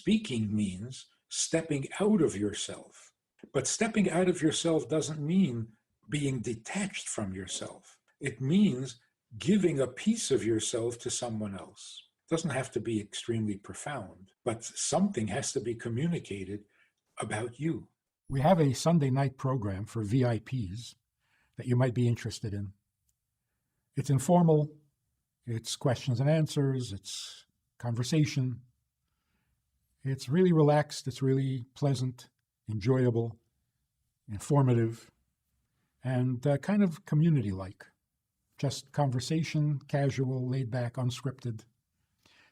speaking means stepping out of yourself. But stepping out of yourself doesn't mean being detached from yourself. It means giving a piece of yourself to someone else. It doesn't have to be extremely profound, but something has to be communicated about you. We have a Sunday night program for VIPs that you might be interested in. It's informal, it's questions and answers, it's conversation. It's really relaxed, it's really pleasant, enjoyable, informative, and kind of community-like. Just conversation, casual, laid back, unscripted.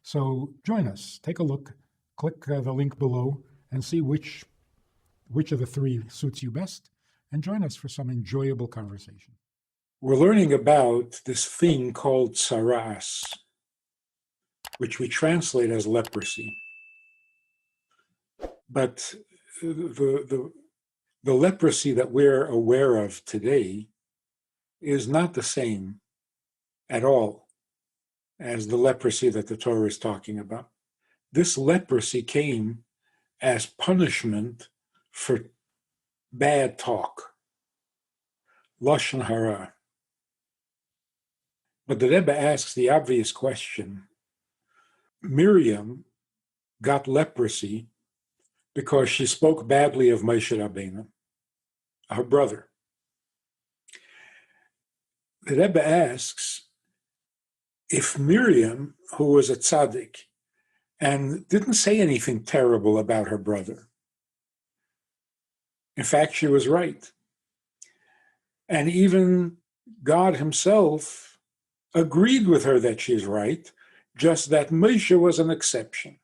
So join us, take a look, click the link below and see which of the three suits you best, and join us for some enjoyable conversation. We're learning about this thing called tsaras, which we translate as leprosy. But the leprosy that we're aware of today is not the same at all as the leprosy that the Torah is talking about. This leprosy came as punishment for bad talk, lashon hara. But the Rebbe asks the obvious question. Miriam got leprosy because she spoke badly of Moshe Rabbeinu, her brother. The Rebbe asks, if Miriam, who was a tzaddik, and didn't say anything terrible about her brother, in fact, she was right, and even God himself agreed with her that she's right, just that Moshe was an exception.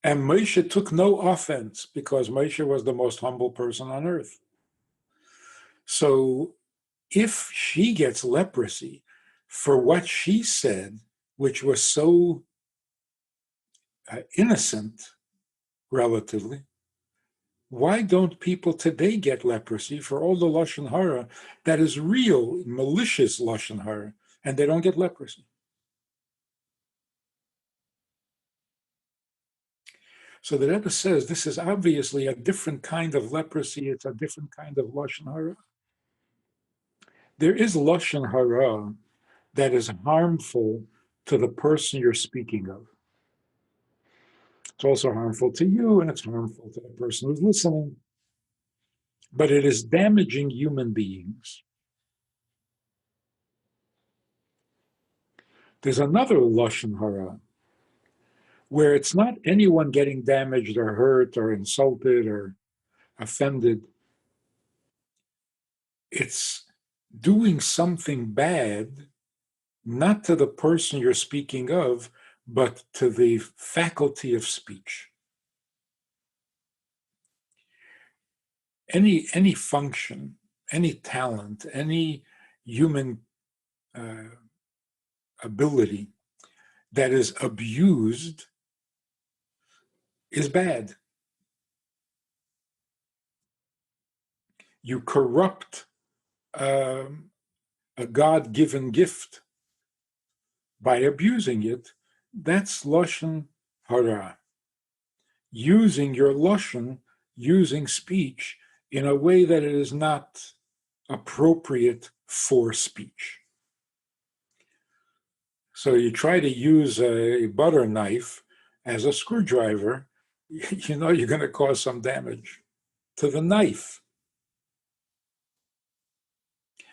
And Moshe took no offense because Moshe was the most humble person on earth. So if she gets leprosy for what she said, which was so innocent, relatively, why don't people today get leprosy for all the lashon hara that is real, malicious lashon hara, and they don't get leprosy? So the Rebbe says this is obviously a different kind of leprosy. It's a different kind of lashon hara. There is lashon hara that is harmful to the person you're speaking of. It's also harmful to you, and it's harmful to the person who's listening. But it is damaging human beings. There's another lashon hara where it's not anyone getting damaged or hurt or insulted or offended. It's doing something bad, not to the person you're speaking of, but to the faculty of speech. Any function, any talent, any human ability that is abused is bad. You corrupt a God-given gift by abusing it. That's lashon hara. Using your lashon, using speech in a way that it is not appropriate for speech. So you try to use a butter knife as a screwdriver, you know you're going to cause some damage to the knife.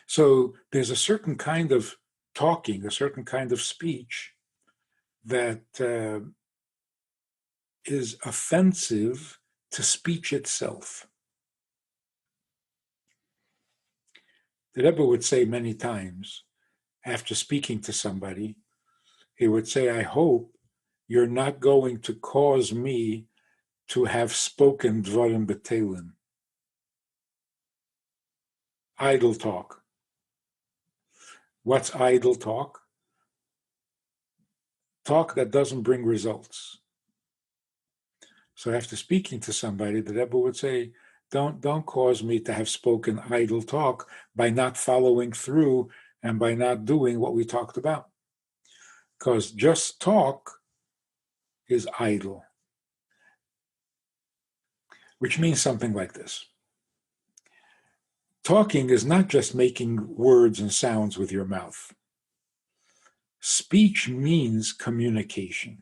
So there's a certain kind of talking, a certain kind of speech that is offensive to speech itself. The Rebbe would say many times, after speaking to somebody, he would say, I hope you're not going to cause me to have spoken dvarim betelin. Idle talk. What's idle talk? Talk that doesn't bring results. So after speaking to somebody, the Rebbe would say, don't cause me to have spoken idle talk by not following through and by not doing what we talked about. Because just talk is idle, which means something like this. Talking is not just making words and sounds with your mouth. Speech means communication.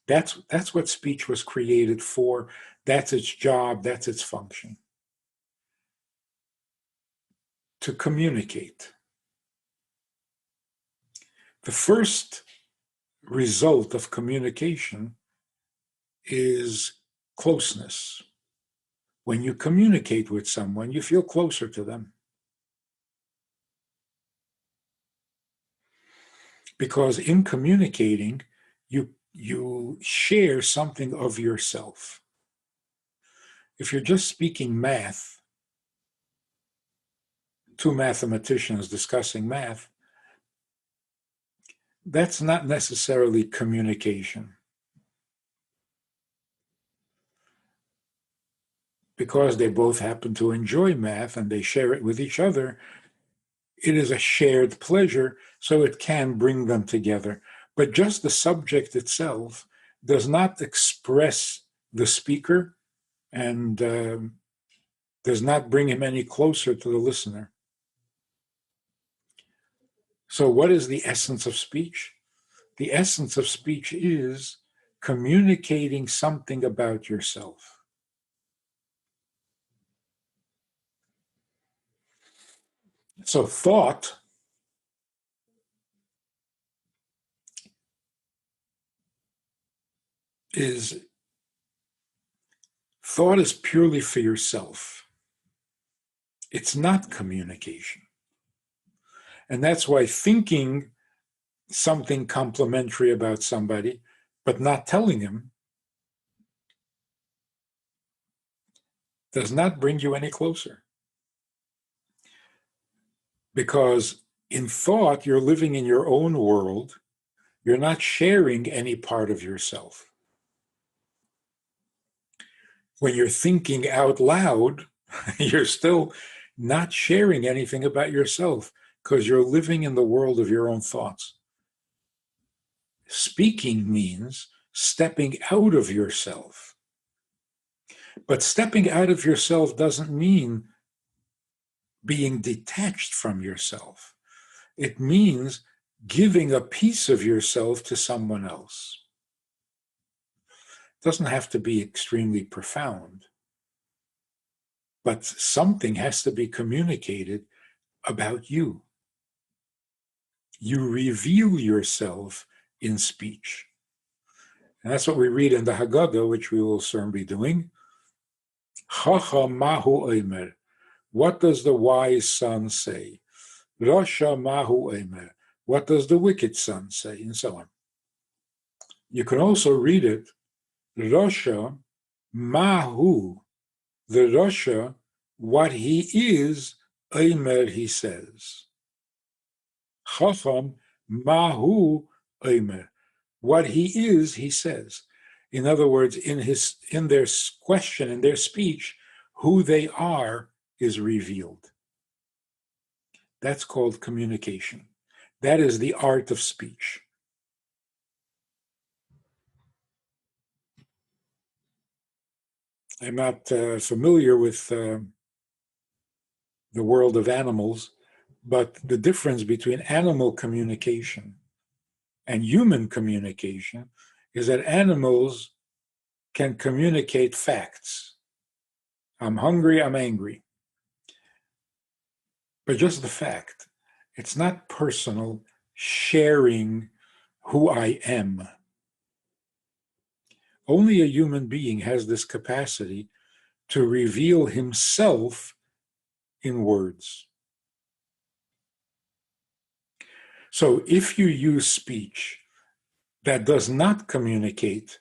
That's what speech was created for. That's its job. That's its function. To communicate. The first result of communication is closeness. When you communicate with someone, you feel closer to them. Because in communicating, you share something of yourself. If you're just speaking math, two mathematicians discussing math, that's not necessarily communication. Because they both happen to enjoy math and they share it with each other, it is a shared pleasure, so it can bring them together. But just the subject itself does not express the speaker and does not bring him any closer to the listener. So what is the essence of speech? The essence of speech is communicating something about yourself. So thought is purely for yourself. It's not communication. And that's why thinking something complimentary about somebody, but not telling him, does not bring you any closer. Because in thought, you're living in your own world. You're not sharing any part of yourself. When you're thinking out loud, you're still not sharing anything about yourself because you're living in the world of your own thoughts. Speaking means stepping out of yourself. But stepping out of yourself doesn't mean being detached from yourself. It means giving a piece of yourself to someone else. It doesn't have to be extremely profound, but something has to be communicated about you. You reveal yourself in speech. And that's what we read in the Haggadah, which we will soon be doing. Chacham mahu omer. What does the wise son say? Rasha mahu omer. What does the wicked son say? And so on. You can also read it, Rasha mahu. The Rasha, what he is, omer, he says. Chacham mahu omer. What he is, he says. In other words, in their question, in their speech, who they are is revealed. That's called communication. That is the art of speech. I'm not familiar with the world of animals, but the difference between animal communication and human communication is that animals can communicate facts. I'm hungry, I'm angry. But just the fact. It's not personal sharing who I am. Only a human being has this capacity to reveal himself in words. So if you use speech that does not communicate,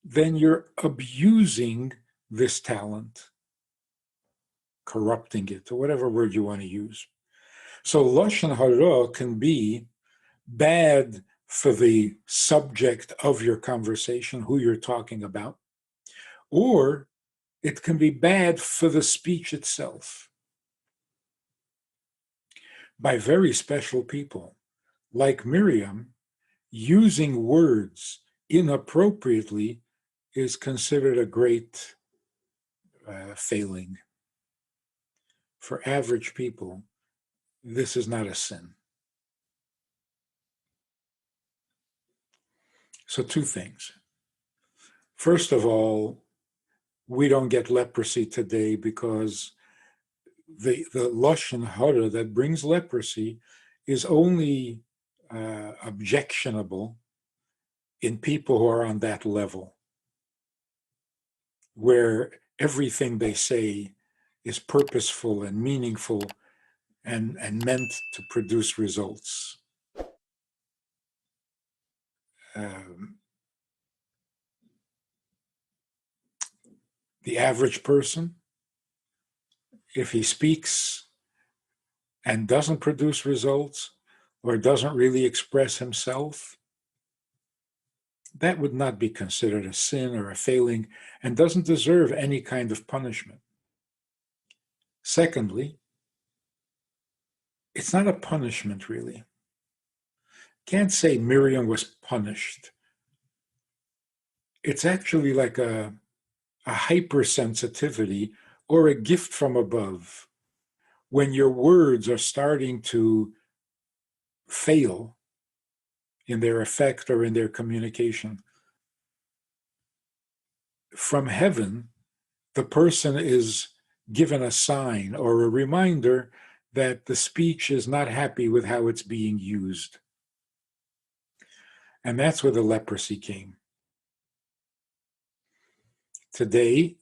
then you're abusing this talent, corrupting it, or whatever word you want to use. So Lashon Hara can be bad for the subject of your conversation, who you're talking about, or it can be bad for the speech itself. By very special people, like Miriam, using words inappropriately is considered a great failing. For average people, this is not a sin. So two things. First of all, we don't get leprosy today because the lashon hara that brings leprosy is only objectionable in people who are on that level, where everything they say is purposeful and meaningful and meant to produce results. Um, the average person, if he speaks and doesn't produce results or doesn't really express himself, that would not be considered a sin or a failing and doesn't deserve any kind of punishment. Secondly, it's not a punishment, really. Can't say Miriam was punished. It's actually like a hypersensitivity or a gift from above. When your words are starting to fail in their effect or in their communication, from heaven, the person is given a sign or a reminder that the speech is not happy with how it's being used. And that's where the leprosy came. Today,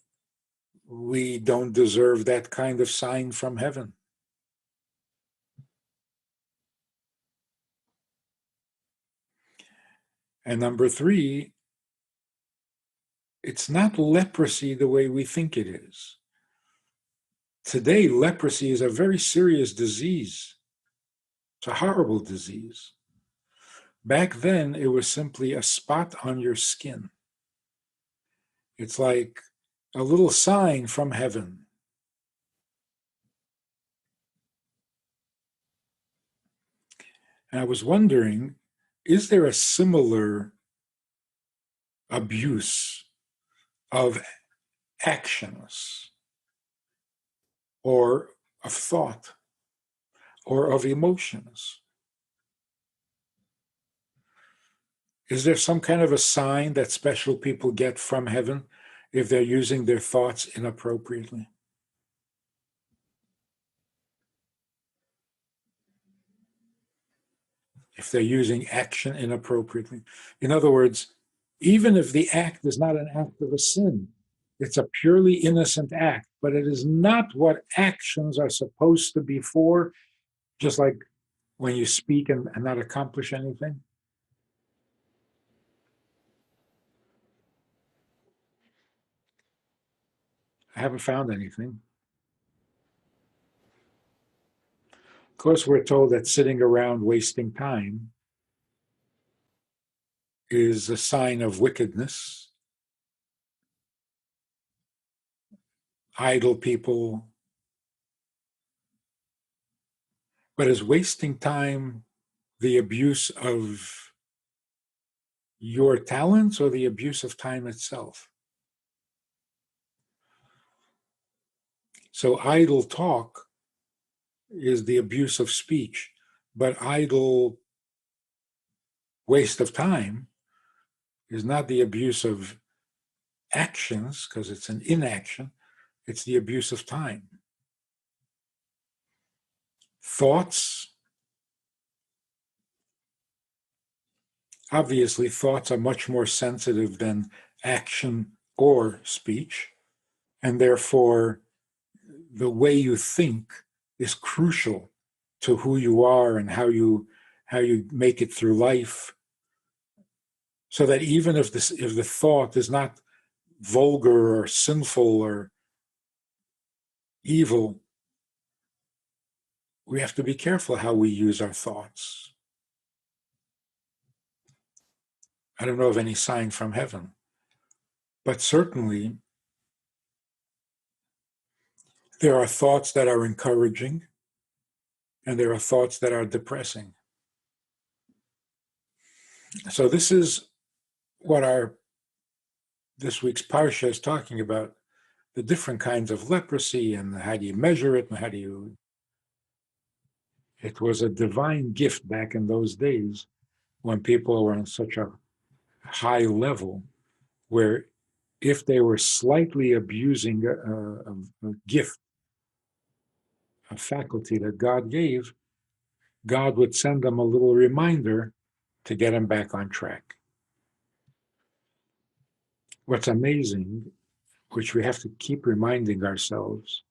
we don't deserve that kind of sign from heaven. And number three, it's not leprosy the way we think it is. Today, leprosy is a very serious disease. It's a horrible disease. Back then, it was simply a spot on your skin. It's like a little sign from heaven. And I was wondering, is there a similar abuse of actions or of thought or of emotions? Is there some kind of a sign that special people get from heaven if they're using their thoughts inappropriately? If they're using action inappropriately? In other words, even if the act is not an act of a sin, it's a purely innocent act, but it is not what actions are supposed to be for, just like when you speak and not accomplish anything. I haven't found anything. Of course, we're told that sitting around wasting time is a sign of wickedness. Idle people. But is wasting time the abuse of your talents or the abuse of time itself? So idle talk is the abuse of speech, but idle waste of time is not the abuse of actions, because it's an inaction, it's the abuse of time. Thoughts, obviously, thoughts are much more sensitive than action or speech, and therefore the way you think is crucial to who you are and how you make it through life. So that even if the thought is not vulgar or sinful or evil, we have to be careful how we use our thoughts. I don't know of any sign from heaven, but certainly there are thoughts that are encouraging and there are thoughts that are depressing. So this is what this week's parsha is talking about, the different kinds of leprosy and how do you measure it and how do you. It was a divine gift back in those days when people were on such a high level where if they were slightly abusing a gift, a faculty that God gave, God would send them a little reminder to get them back on track. What's amazing, which we have to keep reminding ourselves,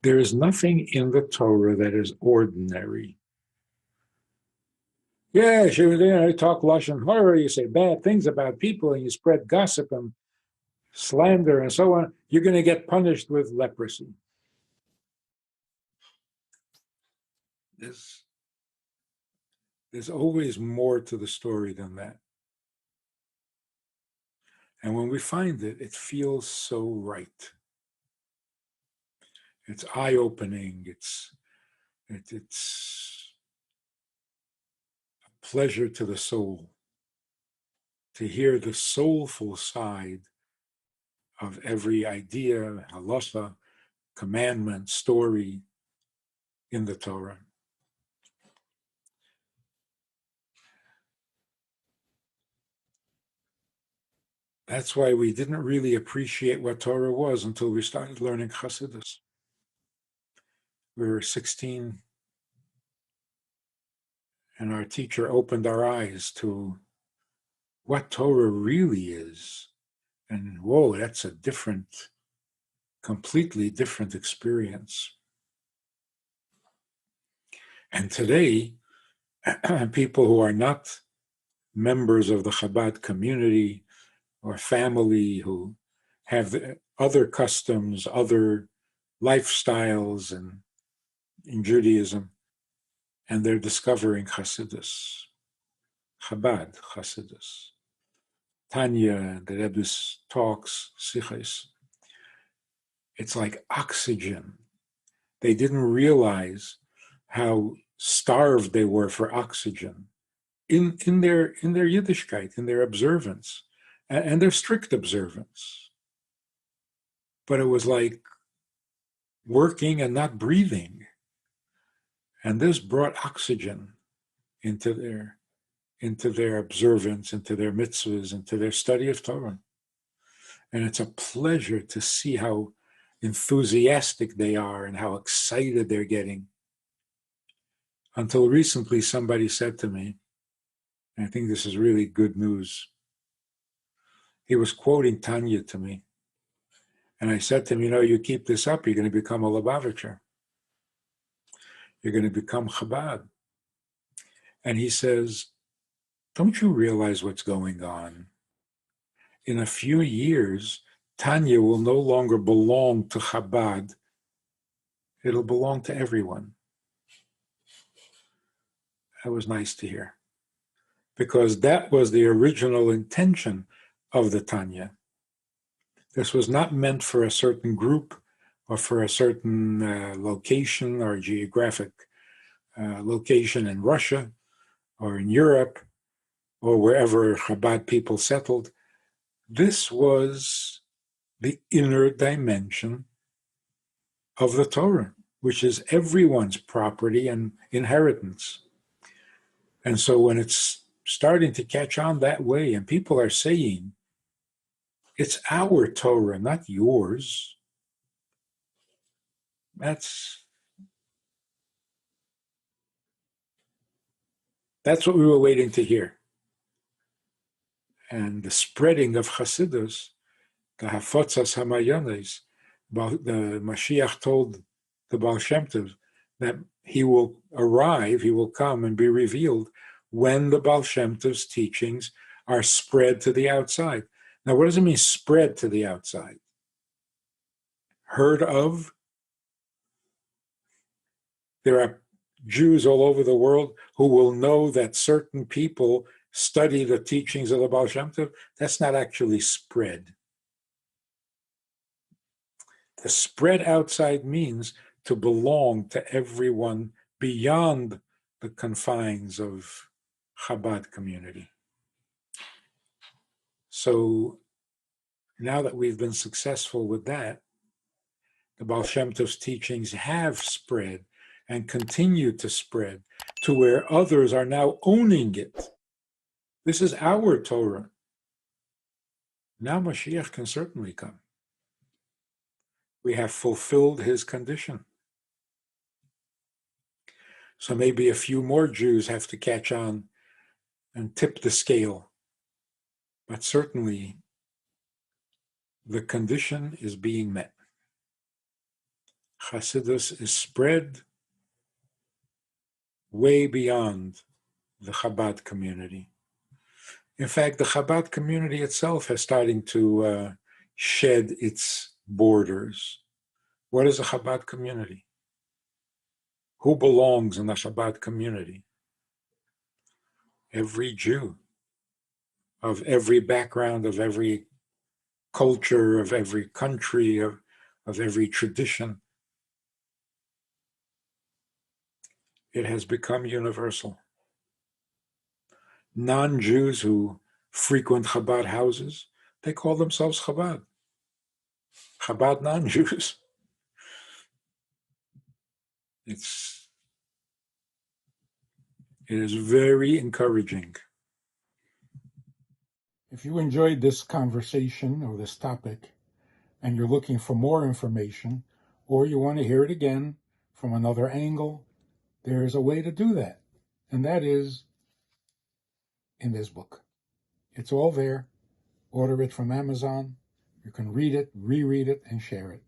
there is nothing in the Torah that is ordinary. Yeah, you talk lashon hara, you say bad things about people, and you spread gossip and slander and so on. You're going to get punished with leprosy. There's, there's always more to the story than that. And when we find it, it feels so right. It's eye-opening. It's a pleasure to the soul to hear the soulful side of every idea, halacha, commandment, story in the Torah. That's why we didn't really appreciate what Torah was until we started learning Chassidus. We were 16, and our teacher opened our eyes to what Torah really is. And whoa, that's a completely different experience. And today, people who are not members of the Chabad community or family who have other customs, other lifestyles in Judaism, and they're discovering Hasidus, Chabad Hasidus. Tanya, the Rebbe's talks, Sichos, it's like oxygen. They didn't realize how starved they were for oxygen in their Yiddishkeit, in their observance, and their strict observance. But it was like working and not breathing. And this brought oxygen into their observance, into their mitzvahs, into their study of Torah. And it's a pleasure to see how enthusiastic they are and how excited they're getting. Until recently, somebody said to me, and I think this is really good news. He was quoting Tanya to me. And I said to him, you keep this up, you're going to become a Lubavitcher. You're going to become Chabad. And he says, don't you realize what's going on? In a few years, Tanya will no longer belong to Chabad. It'll belong to everyone. That was nice to hear. Because that was the original intention of the Tanya. This was not meant for a certain group or for a certain location or geographic location in Russia or in Europe or wherever Chabad people settled. This was the inner dimension of the Torah, which is everyone's property and inheritance. And so when it's starting to catch on that way, and people are saying, it's our Torah, not yours, that's what we were waiting to hear. And the spreading of Chassidus, the Hafotzas Hamayanes, the Mashiach told the Baal Shem Tov that he will arrive, he will come and be revealed when the Baal Shem Tov's teachings are spread to the outside. Now, what does it mean, spread to the outside? Heard of? There are Jews all over the world who will know that certain people study the teachings of the Baal Shem Tov. That's not actually spread. The spread outside means to belong to everyone beyond the confines of Chabad community. So now that we've been successful with that, the Baal Shem Tov's teachings have spread and continue to spread to where others are now owning it. This is our Torah. Now Mashiach can certainly come. We have fulfilled his condition. So maybe a few more Jews have to catch on and tip the scale. But certainly the condition is being met. Chassidus is spread way beyond the Chabad community. In fact, the Chabad community itself is starting to shed its borders. What is a Chabad community? Who belongs in the Chabad community? Every Jew of every background, of every culture, of every country, of every tradition. It has become universal. Non-Jews who frequent Chabad houses, they call themselves Chabad. Chabad non-Jews. It is very encouraging. If you enjoyed this conversation or this topic, and you're looking for more information, or you want to hear it again from another angle, there's a way to do that. And that is in this book. It's all there. Order it from Amazon. You can read it, reread it, and share it.